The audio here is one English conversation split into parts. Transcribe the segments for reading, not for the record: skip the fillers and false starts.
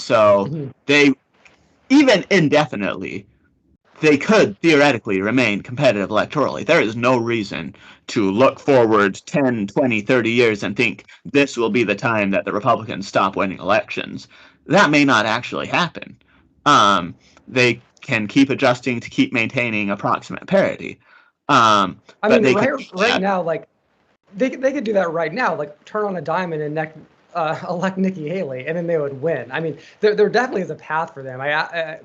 so they, even indefinitely, they could theoretically remain competitive electorally. There is no reason to look forward 10, 20, 30 years and think this will be the time that the Republicans stop winning elections. That may not actually happen. They can keep adjusting to keep maintaining approximate parity. I mean, right now, like, they could do that right now, like turn on a dime and elect Nikki Haley, and then they would win. I mean, there definitely is a path for them.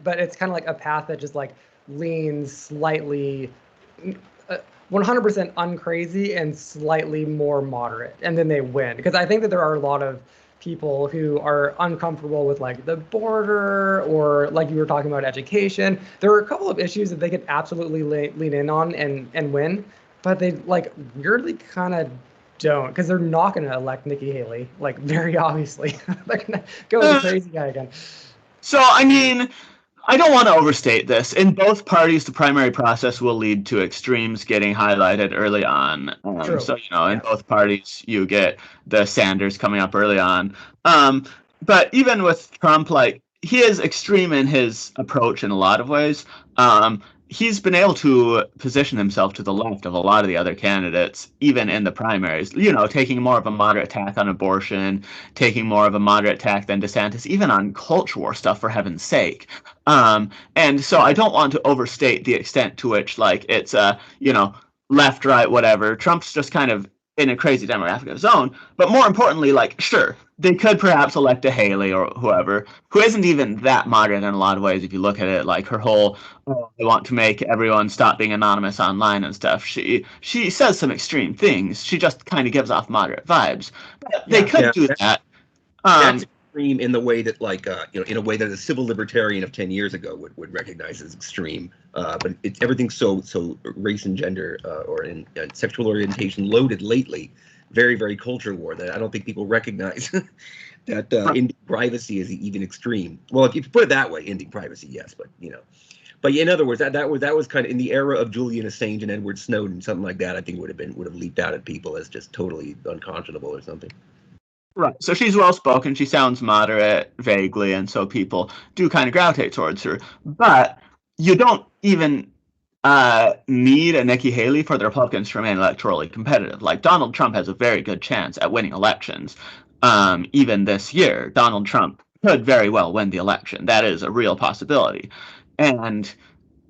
But it's kind of like a path that just like leans slightly 100% uncrazy and slightly more moderate, and then they win. Because I think that there are a lot of people who are uncomfortable with like the border, or like you were talking about education. There are a couple of issues that they could absolutely lean in on and win, but they like weirdly kind of don't, because they're not going to elect Nikki Haley, like very obviously. They're going to go with the crazy guy again. So, I mean, I don't want to overstate this. In both parties, the primary process will lead to extremes getting highlighted early on. So, in both parties, you get the Sanders coming up early on. But even with Trump, like, he is extreme in his approach in a lot of ways. He's been able to position himself to the left of a lot of the other candidates, even in the primaries, taking more of a moderate tack on abortion, taking more of a moderate tack than DeSantis, even on culture war stuff, for heaven's sake. And so I don't want to overstate the extent to which, like, it's, left, right, whatever. Trump's just kind of in a crazy demographic of his own. But more importantly, like, sure, they could perhaps elect a Haley or whoever, who isn't even that moderate in a lot of ways. If you look at it, like her whole, they want to make everyone stop being anonymous online and stuff. She says some extreme things. She just kind of gives off moderate vibes. But they could do that. That's extreme in the way that, like, in a way that a civil libertarian of 10 years ago would recognize as extreme. But everything's so race and gender or in sexual orientation loaded lately. Very, very culture war that I don't think people recognize that ending privacy is even extreme. Well, if you put it that way, ending privacy, yes, but but in other words, that was kind of in the era of Julian Assange and Edward Snowden, something like that. I think would have leaped out at people as just totally unconscionable or something. Right. So she's well spoken. She sounds moderate vaguely, and so people do kind of gravitate towards her. But you don't even need a Nikki Haley for the Republicans to remain electorally competitive. Like, Donald Trump has a very good chance at winning elections. Even this year, Donald Trump could very well win the election. That is a real possibility. And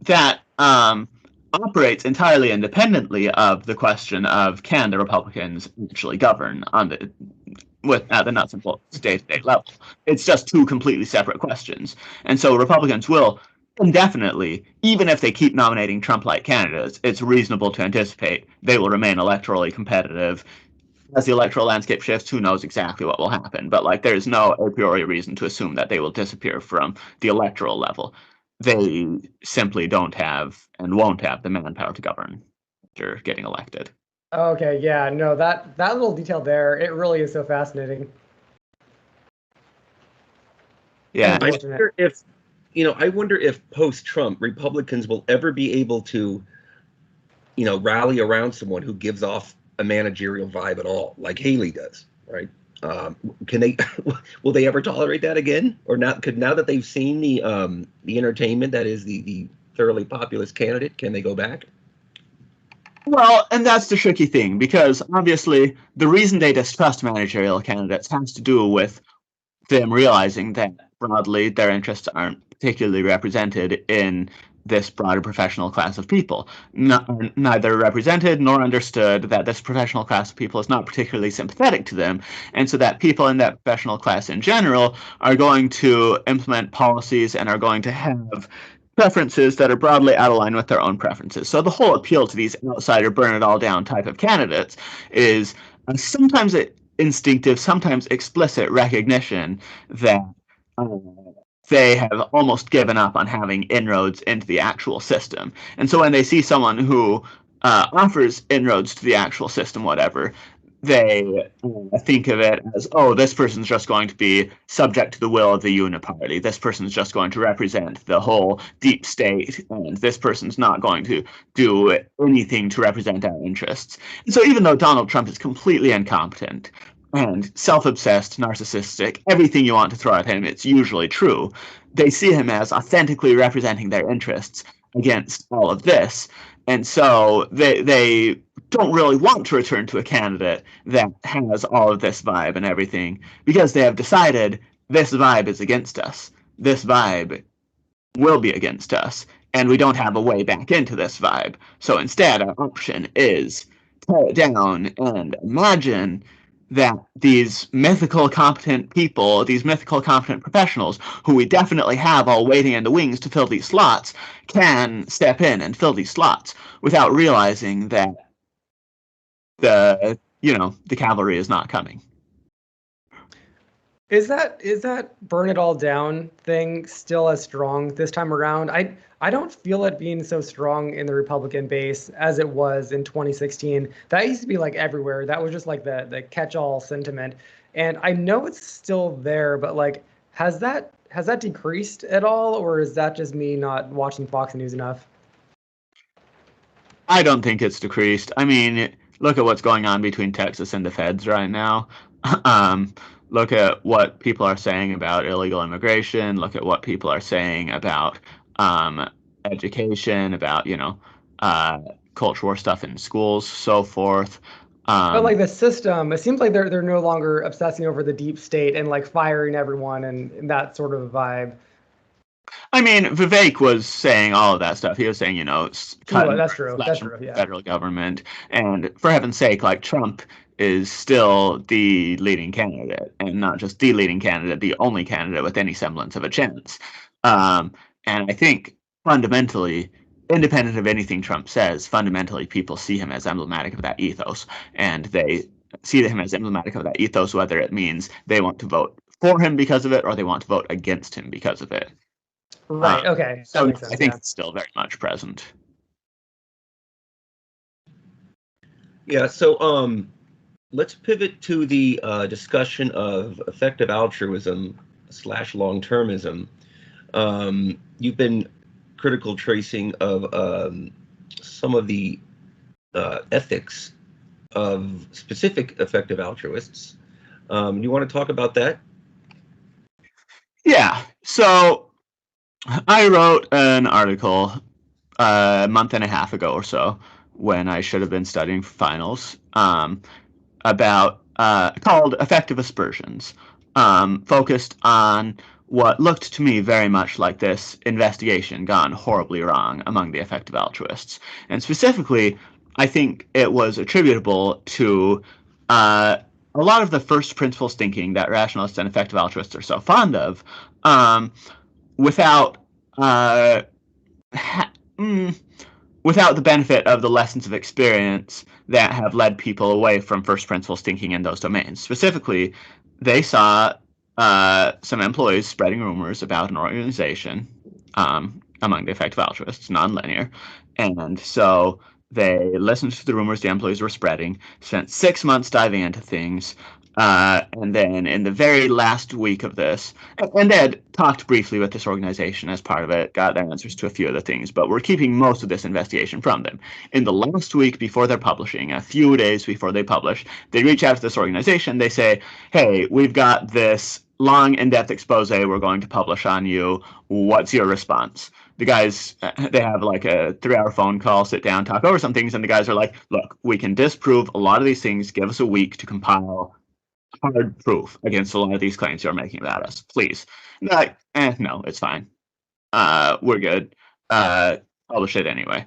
that operates entirely independently of the question of, can the Republicans actually govern at the nuts and bolts day-to-day level. It's just two completely separate questions. And so Republicans will indefinitely, even if they keep nominating Trump-like candidates, it's reasonable to anticipate they will remain electorally competitive. As the electoral landscape shifts, who knows exactly what will happen. But, like, there's no a priori reason to assume that they will disappear from the electoral level. They simply don't have and won't have the manpower to govern after getting elected. Okay, yeah, no, that little detail there, it really is so fascinating. Yeah. I wonder if post-Trump Republicans will ever be able to, rally around someone who gives off a managerial vibe at all, like Haley does, right? Will they ever tolerate that again, or not? Now that they've seen the entertainment that is the thoroughly populist candidate, can they go back? Well, and that's the tricky thing, because obviously the reason they distrust managerial candidates has to do with them realizing that broadly their interests aren't particularly represented in this broader professional class of people. Neither represented nor understood that this professional class of people is not particularly sympathetic to them, and so that people in that professional class in general are going to implement policies and are going to have preferences that are broadly out of line with their own preferences. So the whole appeal to these outsider, burn it all down type of candidates is sometimes instinctive, sometimes explicit recognition that they have almost given up on having inroads into the actual system. And so when they see someone who offers inroads to the actual system, whatever, they think of it as, oh, this person's just going to be subject to the will of the uniparty. This person's just going to represent the whole deep state, and this person's not going to do anything to represent our interests. And so even though Donald Trump is completely incompetent, and self-obsessed, narcissistic, everything you want to throw at him, it's usually true. They see him as authentically representing their interests against all of this. And so they don't really want to return to a candidate that has all of this vibe and everything, because they have decided this vibe is against us. This vibe will be against us, and we don't have a way back into this vibe. So instead, our option is tear it down and imagine that these mythical competent people, these mythical competent professionals, who we definitely have all waiting in the wings to fill these slots, can step in and fill these slots without realizing that the cavalry is not coming. Is that burn it all down thing still as strong this time around? I don't feel it being so strong in the Republican base as it was in 2016. That used to be like everywhere. That was just like the catch-all sentiment. And I know it's still there, but like has that decreased at all, or is that just me not watching Fox News enough? I don't think it's decreased. I mean, look at what's going on between Texas and the feds right now. Look at what people are saying about illegal immigration. Look at what people are saying about education, about culture war stuff in schools, so forth. But like the system, it seems like they're no longer obsessing over the deep state and like firing everyone and that sort of vibe. I mean, Vivek was saying all of that stuff. He was saying, cut That's true. That's true. Yeah. federal government, and for heaven's sake, like Trump is still the leading candidate, and not just the leading candidate, the only candidate with any semblance of a chance. And I think fundamentally, independent of anything Trump says, fundamentally people see him as emblematic of that ethos, and they see him as emblematic of that ethos, whether it means they want to vote for him because of it or they want to vote against him because of it. Right. Okay. So makes sense, I think it's still very much present. Yeah. So let's pivot to the discussion of effective altruism / long-termism. You've been critical tracing of some of the ethics of specific effective altruists. You want to talk about that? Yeah. So I wrote an article a month and a half ago or so, when I should have been studying for finals, about called Effective Aspersions, focused on what looked to me very much like this investigation gone horribly wrong among the effective altruists. And specifically, I think it was attributable to a lot of the first principles thinking that rationalists and effective altruists are so fond of, without without the benefit of the lessons of experience that have led people away from first principles thinking in those domains. Specifically, they saw some employees spreading rumors about an organization among the effective altruists, nonlinear, and so they listened to the rumors the employees were spreading, spent 6 months diving into things, and then in the very last week of this, and they had talked briefly with this organization as part of it, got their answers to a few of the things, but we're keeping most of this investigation from them. In the last week before they're publishing, a few days before they publish, they reach out to this organization. They say, hey, we've got this long, in-depth expose we're going to publish on you. What's your response? The guys, they have like a 3-hour phone call, sit down, talk over some things, and the guys are like, look, we can disprove a lot of these things. Give us a week to compile hard proof against a lot of these claims you're making about us, please. And they're like, no, it's fine. We're good. Publish it anyway.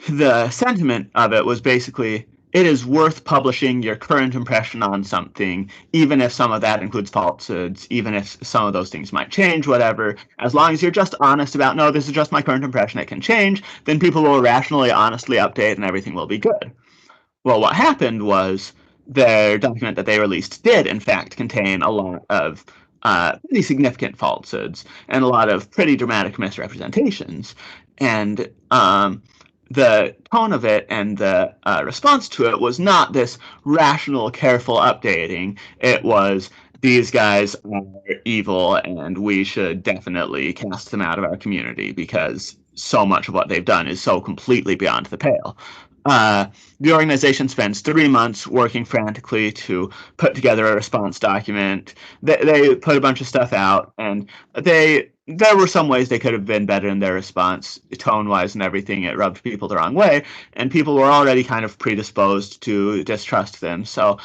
The sentiment of it was basically, it is worth publishing your current impression on something, even if some of that includes falsehoods, even if some of those things might change, whatever. As long as you're just honest about, no, this is just my current impression, it can change, then people will rationally, honestly update and everything will be good. Well, what happened was their document that they released did, in fact, contain a lot of pretty significant falsehoods and a lot of pretty dramatic misrepresentations. And the tone of it and the response to it was not this rational, careful updating. It was, these guys are evil and we should definitely cast them out of our community because so much of what they've done is so completely beyond the pale. The organization spends 3 months working frantically to put together a response document. They put a bunch of stuff out, and there were some ways they could have been better in their response, tone-wise and everything. It rubbed people the wrong way, and people were already kind of predisposed to distrust them. So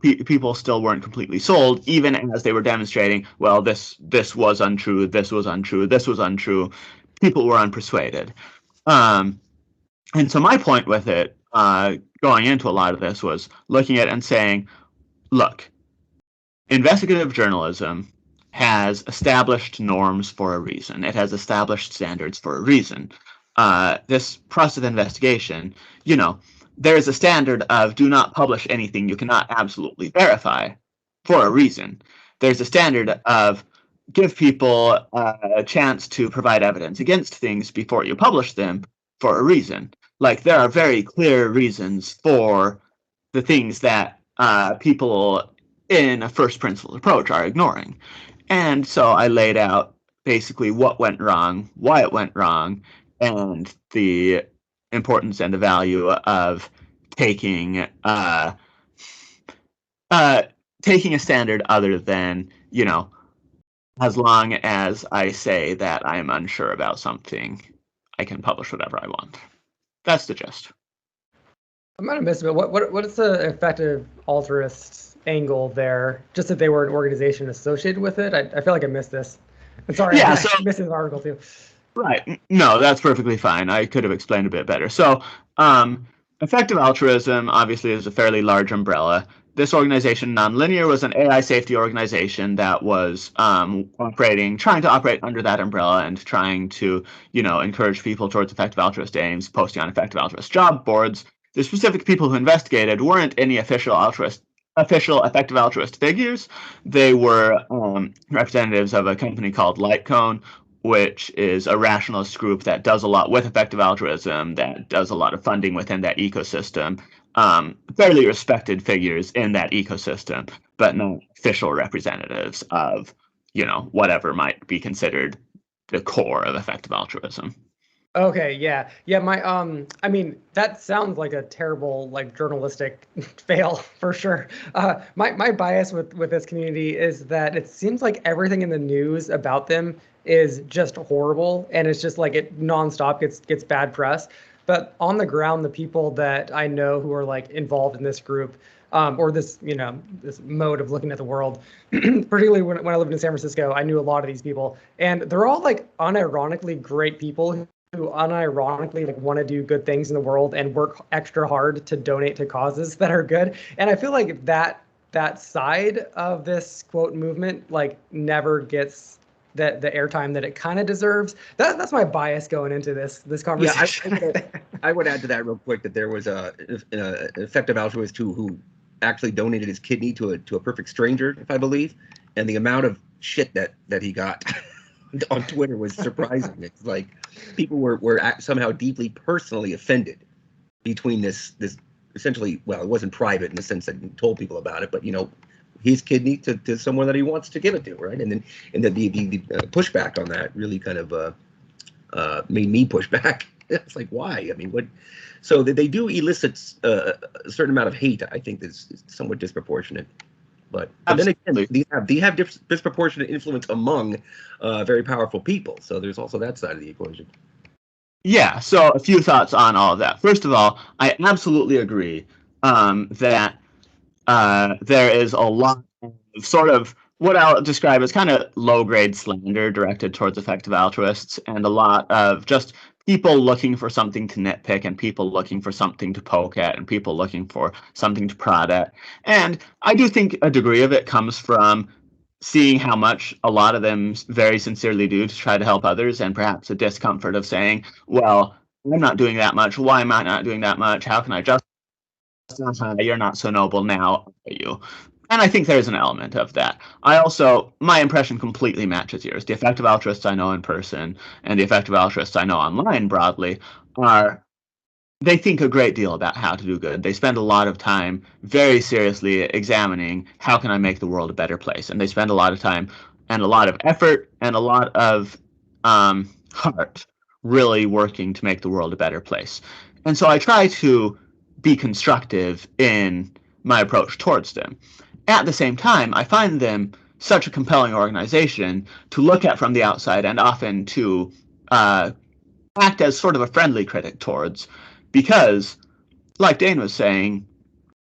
people still weren't completely sold, even as they were demonstrating, well, this was untrue, this was untrue, this was untrue. People were unpersuaded. And so my point with it, going into a lot of this, was looking at it and saying, look, investigative journalism has established norms for a reason. It has established standards for a reason. This process of investigation, there is a standard of do not publish anything you cannot absolutely verify for a reason. There's a standard of give people a chance to provide evidence against things before you publish them for a reason. Like, there are very clear reasons for the things that people in a first principles approach are ignoring. And so I laid out basically what went wrong, why it went wrong, and the importance and the value of taking taking a standard other than, as long as I say that I'm unsure about something, I can publish whatever I want. That's the gist. I might have missed it, but what is the effective altruist angle there? Just that they were an organization associated with it? I feel like I missed this. I'm sorry, Yeah, I missed this article too. Right. No, that's perfectly fine. I could have explained a bit better. So, Effective Altruism obviously is a fairly large umbrella. This organization, Nonlinear, was an AI safety organization that was trying to operate under that umbrella and trying to, encourage people towards effective altruist aims, posting on effective altruist job boards. The specific people who investigated weren't any official effective altruist figures. They were representatives of a company called Litecoin, which is a rationalist group that does a lot with effective altruism, that does a lot of funding within that ecosystem. Fairly respected figures in that ecosystem, but not official representatives of, whatever might be considered the core of effective altruism. Okay, yeah. I mean, that sounds like a terrible, journalistic fail for sure. My bias with this community is that it seems like everything in the news about them is just horrible, and it's just like it nonstop gets bad press. But on the ground, the people that I know who are involved in this group, or this this mode of looking at the world, particularly when I lived in San Francisco, I knew a lot of these people, and they're all unironically great people who unironically want to do good things in the world and work extra hard to donate to causes that are good. And I feel like that side of this quote movement never gets the airtime that it kind of deserves. That's my bias going into this conversation. Yeah, I would add to that real quick that there was an effective altruist who actually donated his kidney to a perfect stranger, if I believe, and the amount of shit that he got on Twitter was surprising. It's like people were somehow deeply personally offended between this essentially, well, it wasn't private in the sense that he told people about it, but his kidney to someone that he wants to give it to, right? And then the pushback on that really kind of made me push back. It's like, why? I mean, what? So they do elicit a certain amount of hate. I think is somewhat disproportionate. But then again, they have disproportionate influence among very powerful people. So there's also that side of the equation. Yeah, so a few thoughts on all of that. First of all, I absolutely agree that there is a lot of sort of what I'll describe as kind of low-grade slander directed towards effective altruists, and a lot of just people looking for something to nitpick, and people looking for something to poke at, and people looking for something to prod at. And I do think a degree of it comes from seeing how much a lot of them very sincerely do to try to help others, and perhaps a discomfort of saying, well, I'm not doing that much. Why am I not doing that much? How can I just you're not so noble now, are you? And I think there's an element of that. My impression completely matches yours. The effective altruists I know in person and the effective altruists I know online broadly they think a great deal about how to do good. They spend a lot of time very seriously examining how can I make the world a better place. And they spend a lot of time and a lot of effort and a lot of heart really working to make the world a better place. And so I try to be constructive in my approach towards them. At the same time, I find them such a compelling organization to look at from the outside and often to act as sort of a friendly critic towards, because, like Dane was saying,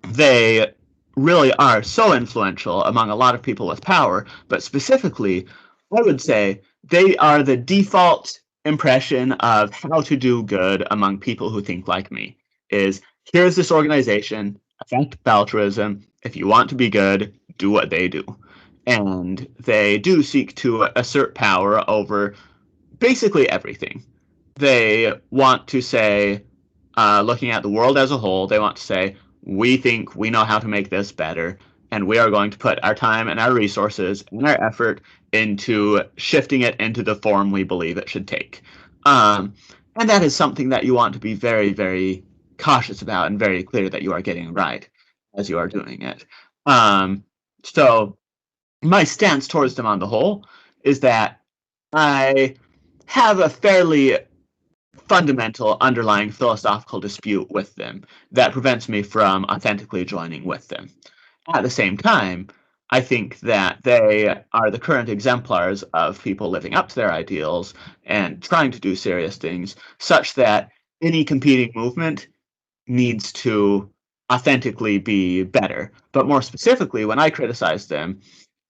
they really are so influential among a lot of people with power, but specifically, I would say they are the default impression of how to do good among people who think like me. Is here's this organization, Effective Altruism. If you want to be good, do what they do. And they do seek to assert power over basically everything. They want to say, looking at the world as a whole, they want to say, we think we know how to make this better, and we are going to put our time and our resources and our effort into shifting it into the form we believe it should take. And that is something that you want to be very, very cautious about and very clear that you are getting right as you are doing it. So my stance towards them on the whole is that I have a fairly fundamental underlying philosophical dispute with them that prevents me from authentically joining with them. At the same time, I think that they are the current exemplars of people living up to their ideals and trying to do serious things, such that any competing movement needs to authentically be better. But more specifically, when I criticize them,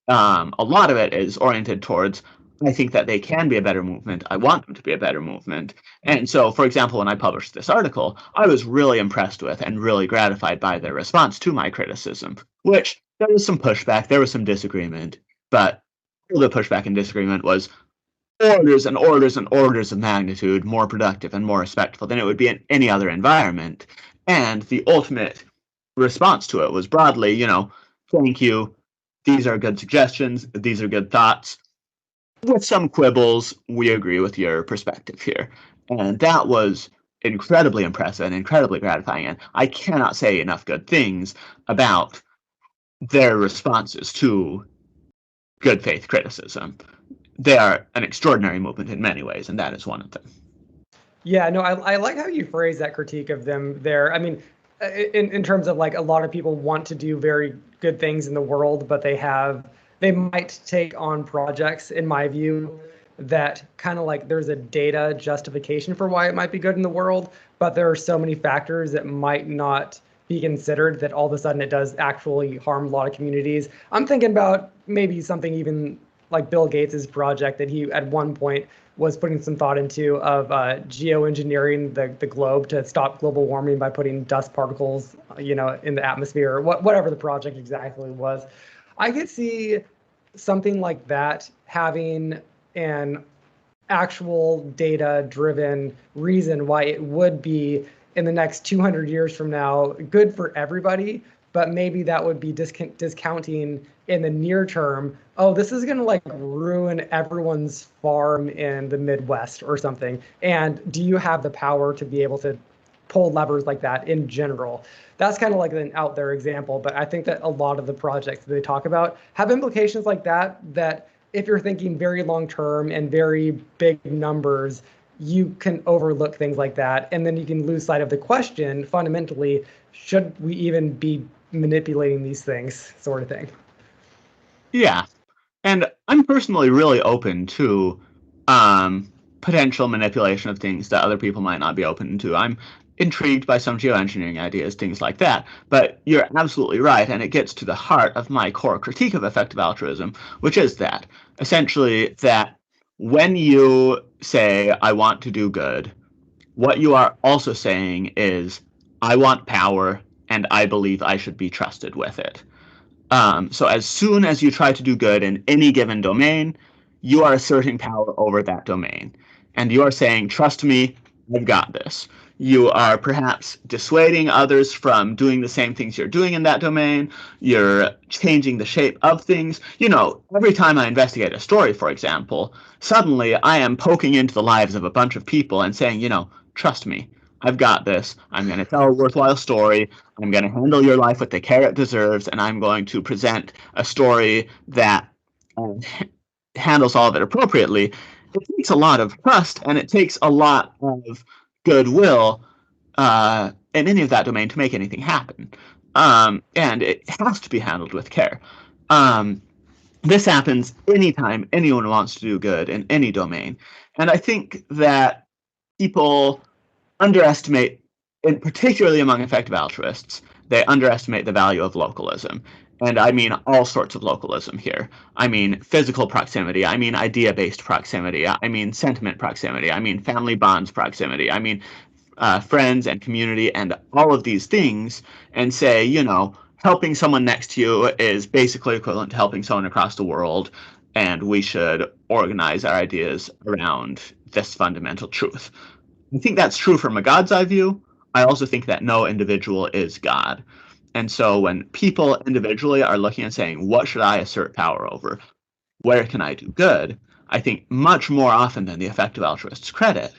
a lot of it is oriented towards, I think that they can be a better movement. I want them to be a better movement. And so, for example, when I published this article, I was really impressed with and really gratified by their response to my criticism, which there was some pushback, there was some disagreement, but all the pushback and disagreement was orders and orders and orders of magnitude more productive and more respectful than it would be in any other environment. And the ultimate response to it was broadly, thank you. These are good suggestions. These are good thoughts. With some quibbles, we agree with your perspective here. And that was incredibly impressive and incredibly gratifying. And I cannot say enough good things about their responses to good faith criticism. They are an extraordinary movement in many ways, and that is one of them. Yeah, no, I like how you phrase that critique of them there. I mean, in terms of like a lot of people want to do very good things in the world, but they might take on projects, in my view, that kind of like there's a data justification for why it might be good in the world, but there are so many factors that might not be considered that all of a sudden it does actually harm a lot of communities. I'm thinking about maybe something even like Bill Gates's project that he at one point was putting some thought into of geoengineering the globe to stop global warming by putting dust particles, in the atmosphere, or whatever the project exactly was. I could see something like that having an actual data-driven reason why it would be in the next 200 years from now good for everybody, but maybe that would be discounting in the near term. Oh, this is going to like ruin everyone's farm in the Midwest or something. And do you have the power to be able to pull levers like that in general? That's kind of like an out there example, but I think that a lot of the projects that they talk about have implications like that if you're thinking very long term and very big numbers, you can overlook things like that. And then you can lose sight of the question, fundamentally, should we even be manipulating these things, sort of thing. Yeah. And I'm personally really open to potential manipulation of things that other people might not be open to. I'm intrigued by some geoengineering ideas, things like that. But you're absolutely right, and it gets to the heart of my core critique of effective altruism, which is that, essentially, that when you say, I want to do good, what you are also saying is, I want power, and I believe I should be trusted with it. So as soon as you try to do good in any given domain, you are asserting power over that domain. And you are saying, trust me, I've got this. You are perhaps dissuading others from doing the same things you're doing in that domain. You're changing the shape of things. Every time I investigate a story, for example, suddenly I am poking into the lives of a bunch of people and saying, trust me, I've got this. I'm going to tell a worthwhile story. I'm going to handle your life with the care it deserves, and I'm going to present a story that handles all of it appropriately. It takes a lot of trust, and it takes a lot of goodwill in any of that domain to make anything happen. And it has to be handled with care. This happens anytime anyone wants to do good in any domain. And I think that people underestimate, and particularly among effective altruists, they underestimate the value of localism. And I mean all sorts of localism here. I mean physical proximity. I mean idea-based proximity. I mean sentiment proximity. I mean family bonds proximity. I mean friends and community and all of these things, and say, helping someone next to you is basically equivalent to helping someone across the world, and we should organize our ideas around this fundamental truth. I think that's true from a God's eye view. I also think that no individual is God. And so when people individually are looking and saying, what should I assert power over? Where can I do good? I think much more often than the effective altruists credit,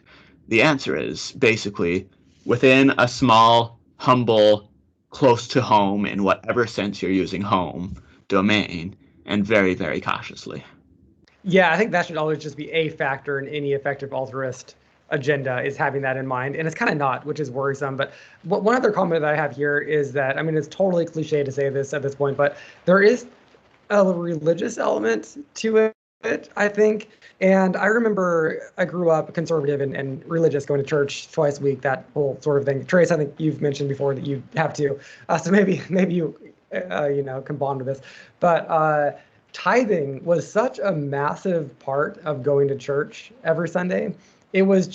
the answer is basically within a small, humble, close to home, in whatever sense you're using home, domain, and very, very cautiously. Yeah, I think that should always just be a factor in any effective altruist agenda, is having that in mind. And it's kind of not, which is worrisome. But one other comment that I have here is that, I mean, it's totally cliche to say this at this point, but there is a religious element to it, I think. And I remember I grew up conservative and religious, going to church twice a week, that whole sort of thing. Trace, I think you've mentioned before that you have to. So maybe you can bond with this. But tithing was such a massive part of going to church every Sunday. It was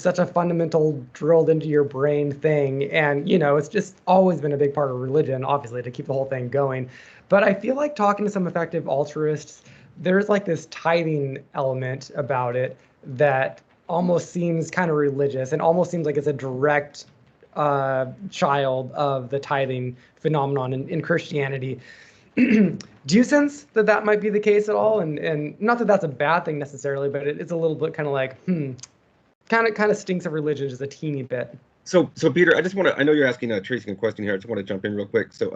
such a fundamental drilled into your brain thing. And, it's just always been a big part of religion, obviously, to keep the whole thing going. But I feel like talking to some effective altruists, there's like this tithing element about it that almost seems kind of religious and almost seems like it's a direct child of the tithing phenomenon in Christianity. Do you sense that might be the case at all? And not that that's a bad thing necessarily, but it's a little bit kind of like, kind of stinks of religion just a teeny bit. So Peter, I know you're asking Tracy a question here. I just want to jump in real quick. So,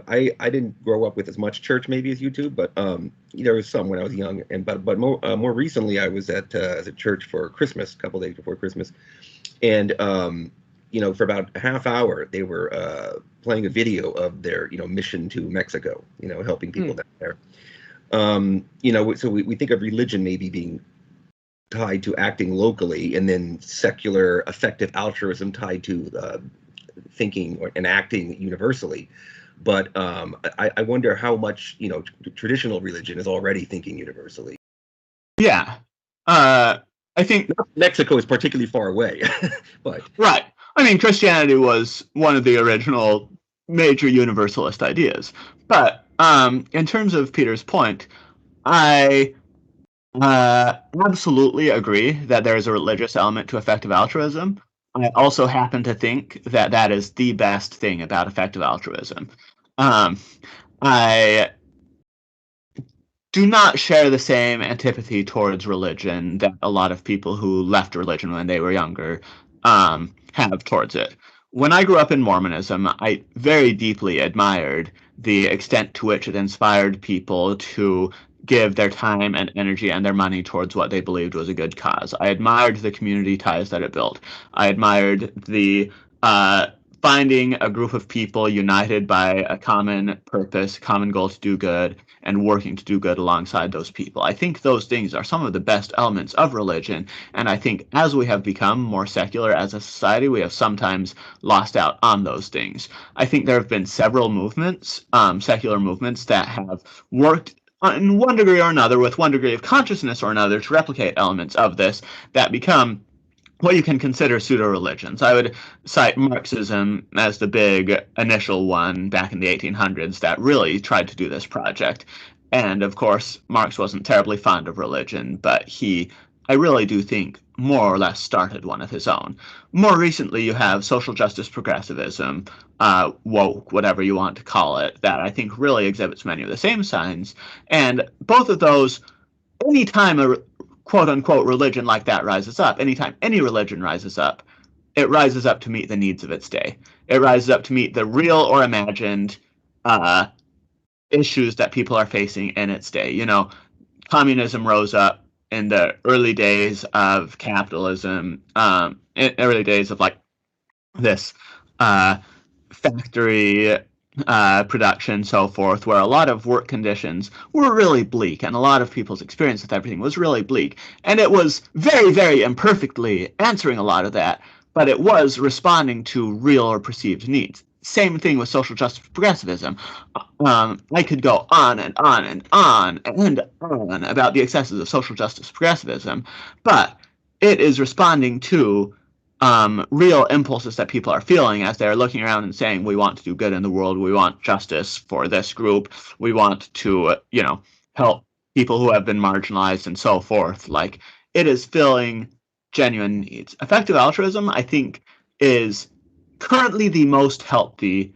I didn't grow up with as much church maybe as you two, but there was some when I was young. But more recently, I was at a church for Christmas, a couple days before Christmas, and for about a half hour, they were playing a video of their mission to Mexico, helping people down there. So we think of religion maybe being tied to acting locally, and then secular effective altruism tied to thinking and acting universally. But I wonder how much traditional religion is already thinking universally. Yeah, I think Mexico is particularly far away, but right. I mean, Christianity was one of the original major universalist ideas. But in terms of Peter's point, I absolutely agree that there is a religious element to effective altruism. I also happen to think that that is the best thing about effective altruism. I do not share the same antipathy towards religion that a lot of people who left religion when they were younger have towards it. When I grew up in Mormonism, I very deeply admired the extent to which it inspired people to give their time and energy and their money towards what they believed was a good cause. I admired the community ties that it built. I admired the finding a group of people united by a common purpose, common goal to do good, and working to do good alongside those people. I think those things are some of the best elements of religion, and I think as we have become more secular as a society, we have sometimes lost out on those things. I think there have been several movements, secular movements, that have worked in one degree or another, with one degree of consciousness or another, to replicate elements of this that become what you can consider pseudo-religions. I would cite Marxism as the big initial one back in the 1800s that really tried to do this project. And of course, Marx wasn't terribly fond of religion, but I really do think, more or less started one of his own. More recently, you have social justice progressivism, woke, whatever you want to call it, that I think really exhibits many of the same signs. And both of those, anytime a quote-unquote religion like that rises up, anytime any religion rises up, it rises up to meet the needs of its day. It rises up to meet the real or imagined issues that people are facing in its day. Communism rose up in the early days of capitalism, in early days of this factory production, so forth, where a lot of work conditions were really bleak, and a lot of people's experience with everything was really bleak. And it was very, very imperfectly answering a lot of that, but it was responding to real or perceived needs. Same thing with social justice progressivism. I could go on and on and on and on about the excesses of social justice progressivism, but it is responding to real impulses that people are feeling as they're looking around and saying, we want to do good in the world, we want justice for this group, we want to, help people who have been marginalized and so forth. Like, it is filling genuine needs. Effective altruism, I think, is currently the most healthy,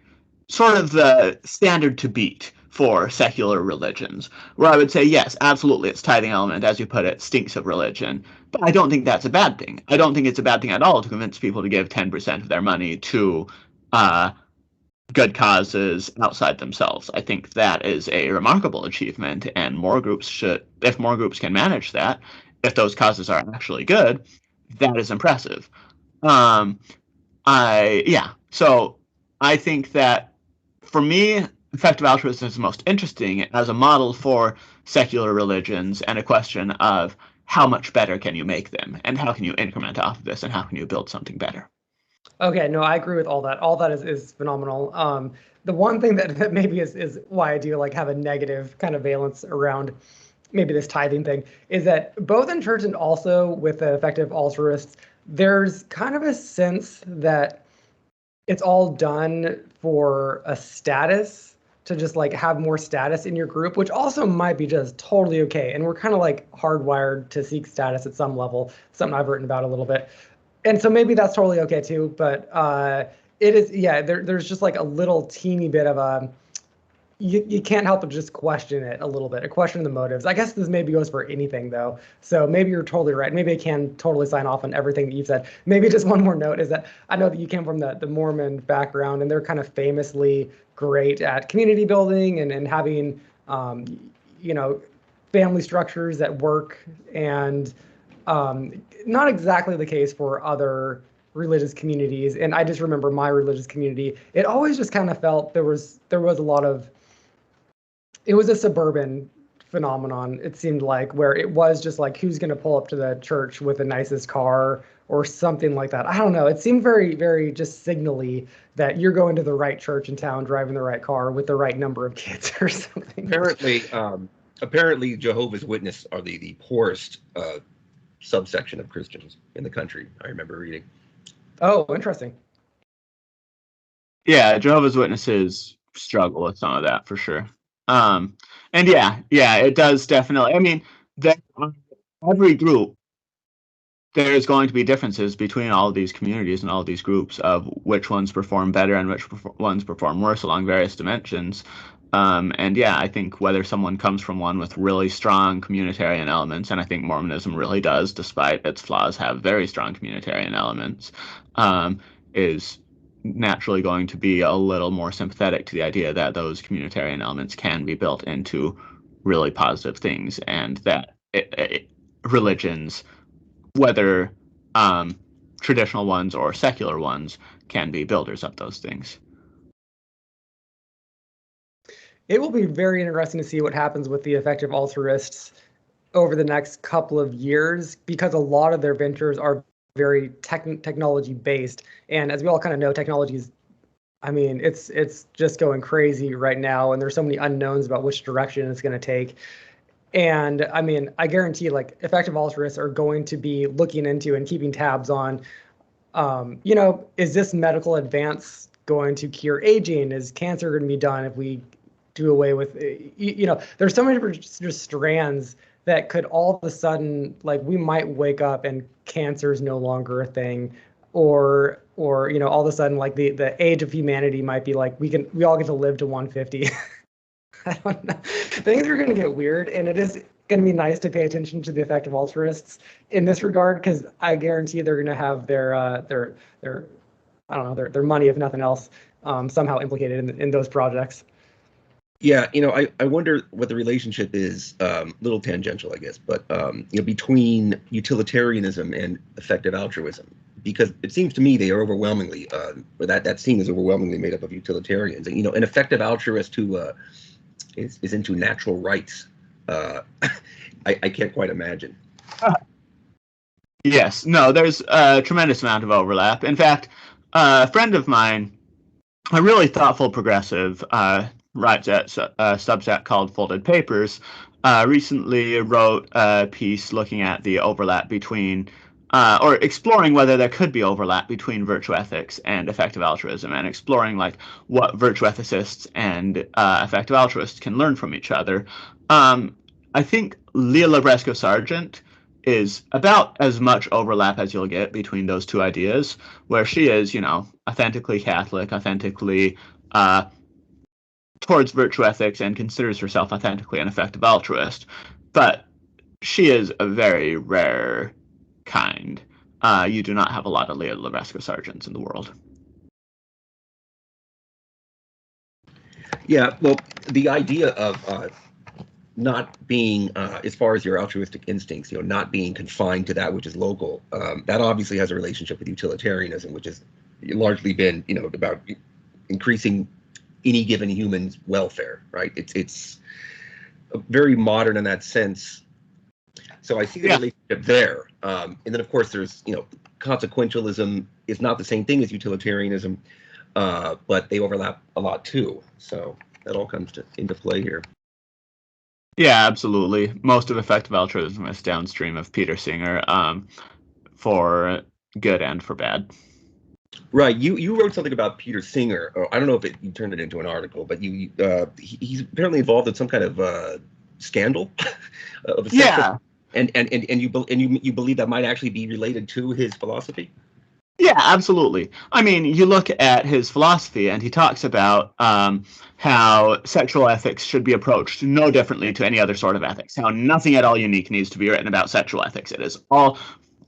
sort of the standard to beat for secular religions, where I would say, yes, absolutely, its tithing element, as you put it, stinks of religion. But I don't think that's a bad thing. I don't think it's a bad thing at all to convince people to give 10% of their money to good causes outside themselves. I think that is a remarkable achievement, and more groups should, if more groups can manage that, if those causes are actually good, that is impressive. So I think that for me, effective altruism is most interesting as a model for secular religions and a question of how much better can you make them, and how can you increment off of this, and how can you build something better. Okay, no, I agree with all that. All that is phenomenal. The one thing that maybe is why I do like have a negative kind of valence around maybe this tithing thing is that both in church and also with the effective altruists, there's kind of a sense that it's all done for a status, to just like have more status in your group, which also might be just totally okay. And we're kind of like hardwired to seek status at some level, something I've written about a little bit. And so maybe that's totally okay too, but it is, yeah, there's just like a little teeny bit of a, you can't help but just question it a little bit, or question the motives. I guess this maybe goes for anything though. So maybe you're totally right. Maybe I can totally sign off on everything that you've said. Maybe just one more note is that I know that you came from the Mormon background, and they're kind of famously great at community building and having, family structures that work, and not exactly the case for other religious communities. And I just remember my religious community, it always just kind of felt there was a lot of, it was a suburban phenomenon, it seemed like, where it was just like, who's going to pull up to the church with the nicest car or something like that. I don't know. It seemed very, very just signally that you're going to the right church in town, driving the right car with the right number of kids or something. Apparently, Jehovah's Witnesses are the poorest subsection of Christians in the country. I remember reading. Oh, interesting. Yeah, Jehovah's Witnesses struggle with some of that for sure. And yeah, it does definitely. I mean, every group, there's going to be differences between all of these communities and all of these groups of which ones perform better and which ones perform worse along various dimensions. And yeah, I think whether someone comes from one with really strong communitarian elements, and I think Mormonism really does, despite its flaws, have very strong communitarian elements, is naturally going to be a little more sympathetic to the idea that those communitarian elements can be built into really positive things, and that religions, whether traditional ones or secular ones, can be builders of those things. It will be very interesting to see what happens with the effective altruists over the next couple of years, because a lot of their ventures are very technology based. And as we all kind of know, technology is, I mean, it's just going crazy right now, and there's so many unknowns about which direction it's going to take. And I mean, I guarantee like effective altruists are going to be looking into and keeping tabs on, is this medical advance going to cure aging? Is cancer going to be done if we do away with, there's so many different just strands that could all of a sudden, like, we might wake up and cancer is no longer a thing, or all of a sudden, like, the age of humanity might be like, we all get to live to 150. I don't know. Things are going to get weird, and it is going to be nice to pay attention to the effective altruists in this regard, because I guarantee they're going to have their I don't know, their money, if nothing else, somehow implicated in those projects. Yeah, I wonder what the relationship is, a little tangential, I guess, but between utilitarianism and effective altruism. because it seems to me they are overwhelmingly, or that scene is overwhelmingly made up of utilitarians. And, an effective altruist who is into natural rights, I can't quite imagine. Yes, no, there's a tremendous amount of overlap. In fact, a friend of mine, a really thoughtful progressive, writes at a Substack called Folded Papers, recently wrote a piece looking at the overlap between, or exploring whether there could be overlap between virtue ethics and effective altruism, and exploring like what virtue ethicists and effective altruists can learn from each other. I think Leah Labresco-Sargent is about as much overlap as you'll get between those two ideas, where she is, authentically Catholic, authentically towards virtue ethics, and considers herself authentically an effective altruist. But she is a very rare kind. You do not have a lot of Leah Labresco-Sargents in the world. Yeah, well, the idea of not being, as far as your altruistic instincts, not being confined to that which is local, that obviously has a relationship with utilitarianism, which has largely been, about increasing any given human's welfare, right? It's very modern in that sense. So I see the relationship there. And then, of course, there's, consequentialism is not the same thing as utilitarianism, but they overlap a lot too. So that all comes into play here. Yeah, absolutely. Most of effective altruism is downstream of Peter Singer, for good and for bad. Right. You wrote something about Peter Singer. Or I don't know if you turned it into an article, but he's apparently involved in some kind of scandal of a Yeah. And you believe that might actually be related to his philosophy? Yeah, absolutely. I mean, you look at his philosophy, and he talks about how sexual ethics should be approached no differently to any other sort of ethics, how nothing at all unique needs to be written about sexual ethics. It is all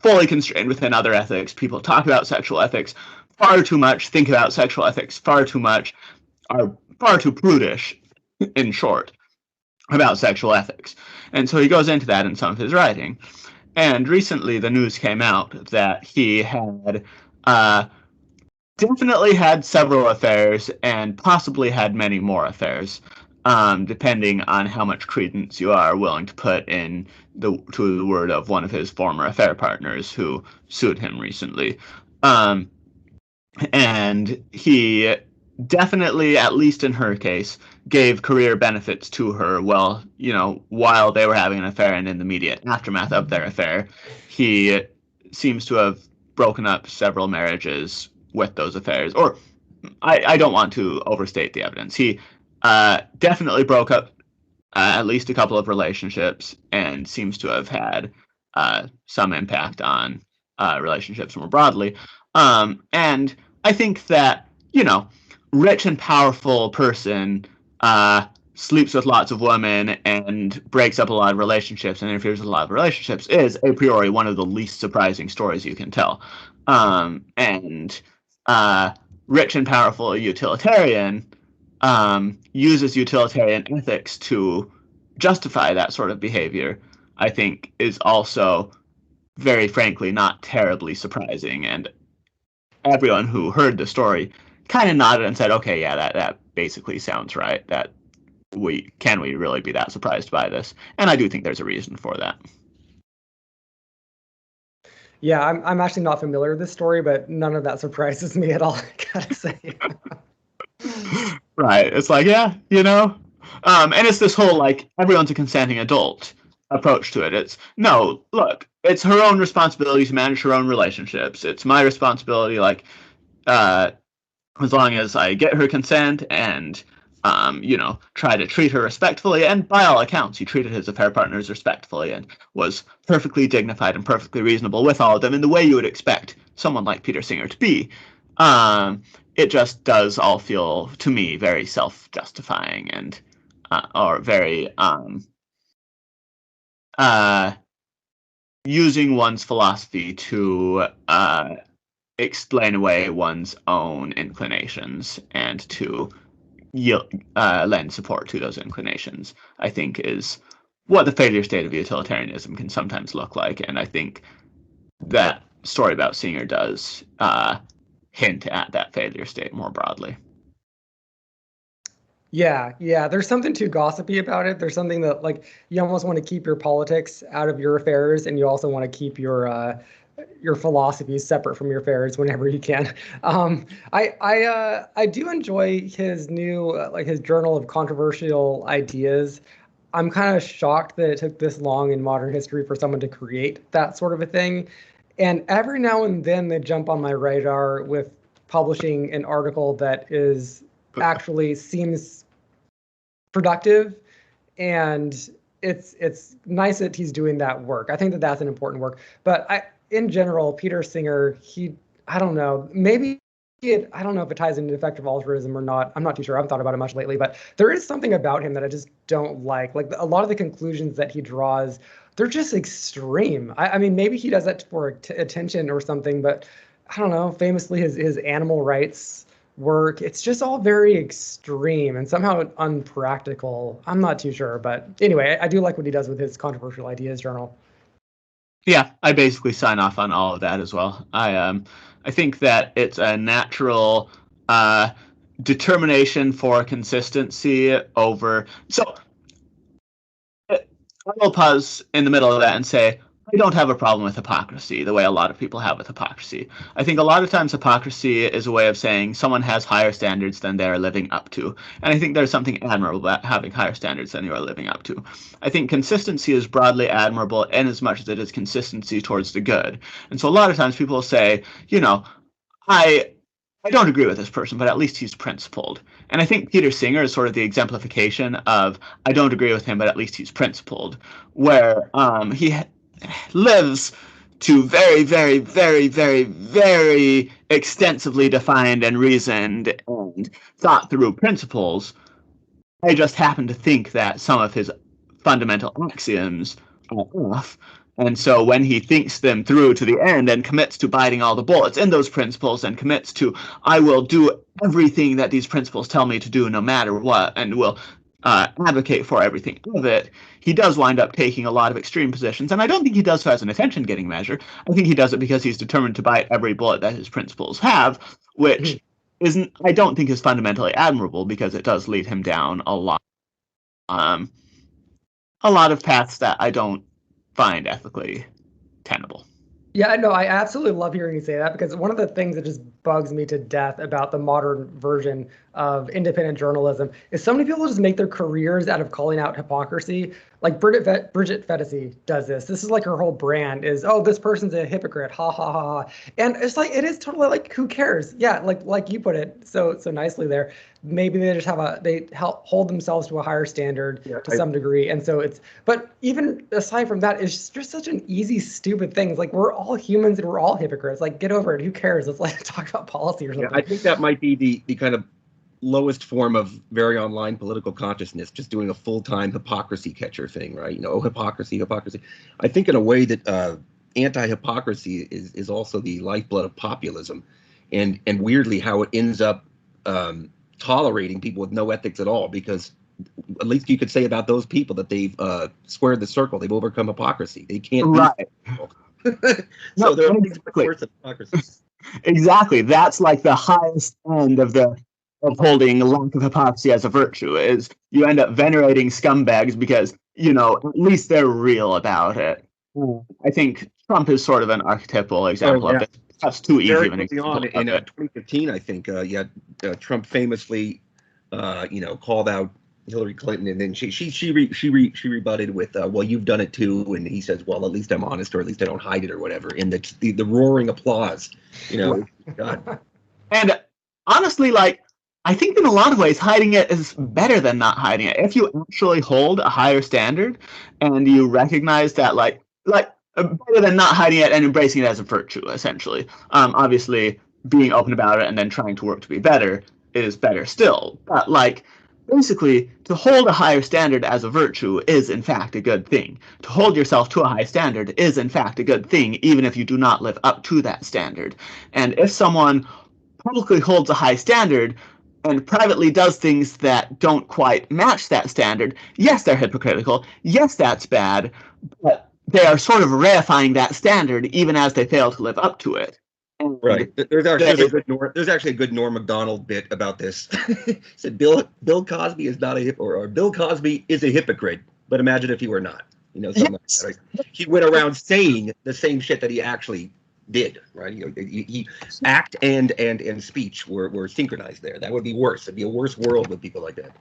fully constrained within other ethics. People talk about sexual ethics far too much, think about sexual ethics far too much, are far too prudish, in short, about sexual ethics. And so he goes into that in some of his writing. And recently the news came out that he had definitely had several affairs and possibly had many more affairs, depending on how much credence you are willing to put in to the word of one of his former affair partners who sued him recently. And he definitely, at least in her case, gave career benefits to her while they were having an affair, and in the immediate aftermath of their affair, he seems to have broken up several marriages with those affairs. Or I don't want to overstate the evidence. He definitely broke up at least a couple of relationships, and seems to have had some impact on relationships more broadly. And I think that, rich and powerful person sleeps with lots of women and breaks up a lot of relationships and interferes with a lot of relationships is a priori one of the least surprising stories you can tell. And rich and powerful utilitarian uses utilitarian ethics to justify that sort of behavior, I think is also very frankly not terribly surprising. And everyone who heard the story kind of nodded and said, okay, yeah, that basically sounds right. That we really be that surprised by this? And I do think there's a reason for that. Yeah, I'm actually not familiar with this story, but none of that surprises me at all, I gotta say. Right. It's like, yeah, and it's this whole like everyone's a consenting adult approach to it. It's no, look, it's her own responsibility to manage her own relationships. It's my responsibility, like, as long as I get her consent and try to treat her respectfully. And by all accounts, he treated his affair partners respectfully and was perfectly dignified and perfectly reasonable with all of them in the way you would expect someone like Peter Singer to be. It just does all feel, to me, very self-justifying and or very using one's philosophy to explain away one's own inclinations and to lend support to those inclinations, I think is what the failure state of utilitarianism can sometimes look like. And I think that story about Singer does hint at that failure state more broadly. Yeah, there's something too gossipy about it. There's something that, like, you almost want to keep your politics out of your affairs, and you also want to keep your philosophies separate from your affairs whenever you can. I do enjoy his new like his journal of controversial ideas. I'm kind of shocked that it took this long in modern history for someone to create that sort of a thing. And every now and then they jump on my radar with publishing an article that is actually seems productive, and it's nice that he's doing that work. I think that that's an important work. But in general, Peter Singer, I don't know, maybe I don't know if it ties into effective altruism or not. I'm not too sure. I haven't thought about it much lately, but there is something about him that I just don't like. Like a lot of the conclusions that he draws, they're just extreme. I mean, maybe he does that for attention or something, but I don't know. Famously, his animal rights work, it's just all very extreme and somehow unpractical. I'm not too sure, but anyway, I do like what he does with his controversial ideas journal. Yeah, I basically sign off on all of that as well. I think that it's a natural determination for consistency over. So I will pause in the middle of that and say, I don't have a problem with hypocrisy the way a lot of people have with hypocrisy. I think a lot of times hypocrisy is a way of saying someone has higher standards than they're living up to. And I think there's something admirable about having higher standards than you are living up to. I think consistency is broadly admirable in as much as it is consistency towards the good. And so a lot of times people will say, you know, I don't agree with this person, but at least he's principled. And I think Peter Singer is sort of the exemplification of I don't agree with him, but at least he's principled, where he lives to very, very, very, very, very extensively defined and reasoned and thought through principles. I just happen to think that some of his fundamental axioms are off. And so when he thinks them through to the end and commits to biting all the bullets in those principles and commits to, I will do everything that these principles tell me to do no matter what, and will advocate for everything of it, he does wind up taking a lot of extreme positions. And I don't think he does so as an attention-getting measure. I think he does it because he's determined to bite every bullet that his principles have, which I don't think is fundamentally admirable, because it does lead him down a lot of paths that I don't find ethically tenable. Yeah, no, I absolutely love hearing you say that, because one of the things that just bugs me to death about the modern version of independent journalism is so many people just make their careers out of calling out hypocrisy. Like Bridget Fetisi does this. This is like her whole brand is, oh, this person's a hypocrite, ha ha ha ha. And it's like, it is totally like, who cares? Yeah, like you put it so nicely there. Maybe they just they hold themselves to a higher standard to some degree. And so but even aside from that, it's just such an easy, stupid thing. It's like, we're all humans and we're all hypocrites. Like, get over it. Who cares? Let's like talk about policy or something. Yeah, I think that might be the kind of lowest form of very online political consciousness, just doing a full-time hypocrisy catcher thing, right? You know, hypocrisy. I think in a way that anti-hypocrisy is also the lifeblood of populism, and weirdly how it ends up tolerating people with no ethics at all, because at least you could say about those people that they've squared the circle, they've overcome hypocrisy. They can't right. So there are things worse than hypocrisy. Exactly. That's like the highest end of holding lack of hypocrisy as a virtue, is you end up venerating scumbags because, you know, at least they're real about it. I think Trump is sort of an archetypal example of it. That's too easy of an example. In 2015, I think, Trump famously, called out Hillary Clinton, and then she rebutted with, well, you've done it too, and he says, well, at least I'm honest, or at least I don't hide it, or whatever. And the roaring applause, you know. God. And honestly, like, I think in a lot of ways hiding it is better than not hiding it. If you actually hold a higher standard and you recognize that, like better than not hiding it and embracing it as a virtue, essentially. Obviously, being open about it and then trying to work to be better is better still. But like, basically, to hold a higher standard as a virtue is in fact a good thing. To hold yourself to a high standard is in fact a good thing, even if you do not live up to that standard. And if someone publicly holds a high standard and privately does things that don't quite match that standard, yes, they're hypocritical. Yes, that's bad. But they are sort of reifying that standard even as they fail to live up to it. And Right. There's actually a good Norm Macdonald bit about this. Said Bill Cosby is not a or Bill Cosby is a hypocrite, but imagine if he were not. You know, something like that. Right? He went around saying the same shit that he actually did. Right. You know, he act and speech were synchronized there. That would be worse. It'd be a worse world with people like that.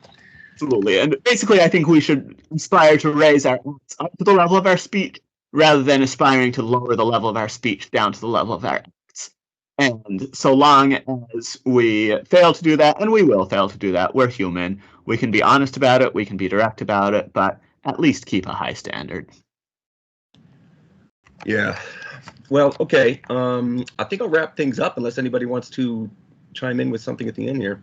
Absolutely. And basically, I think we should aspire to raise our acts up to the level of our speech rather than aspiring to lower the level of our speech down to the level of our acts. And so long as we fail to do that, and we will fail to do that, we're human. We can be honest about it, we can be direct about it, but at least keep a high standard. Yeah. Well, okay. I think I'll wrap things up unless anybody wants to chime in with something at the end here.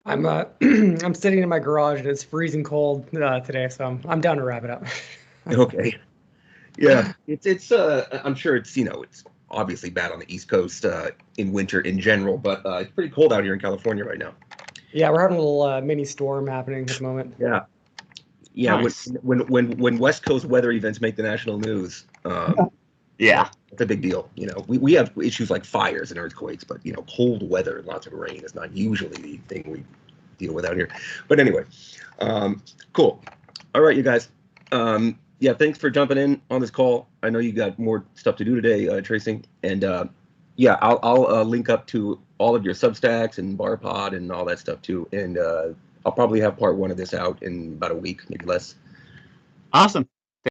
I'm I'm sitting in my garage and it's freezing cold today, so I'm down to wrap it up. Okay. Yeah, it's I'm sure it's it's obviously bad on the East Coast in winter in general, but it's pretty cold out here in California right now. Yeah, we're having a little mini storm happening at the moment. Yeah. Yeah, Nice. when West Coast weather events make the national news, Yeah. it's a big deal. You know, we have issues like fires and earthquakes, but cold weather and lots of rain is not usually the thing we deal with out here. But anyway, cool. All right, you guys. Yeah, thanks for jumping in on this call. I know you got more stuff to do today, Tracy. And yeah, I'll link up to all of your Substacks and BarPod and all that stuff too. And I'll probably have part 1 of this out in about a week, maybe less. Awesome.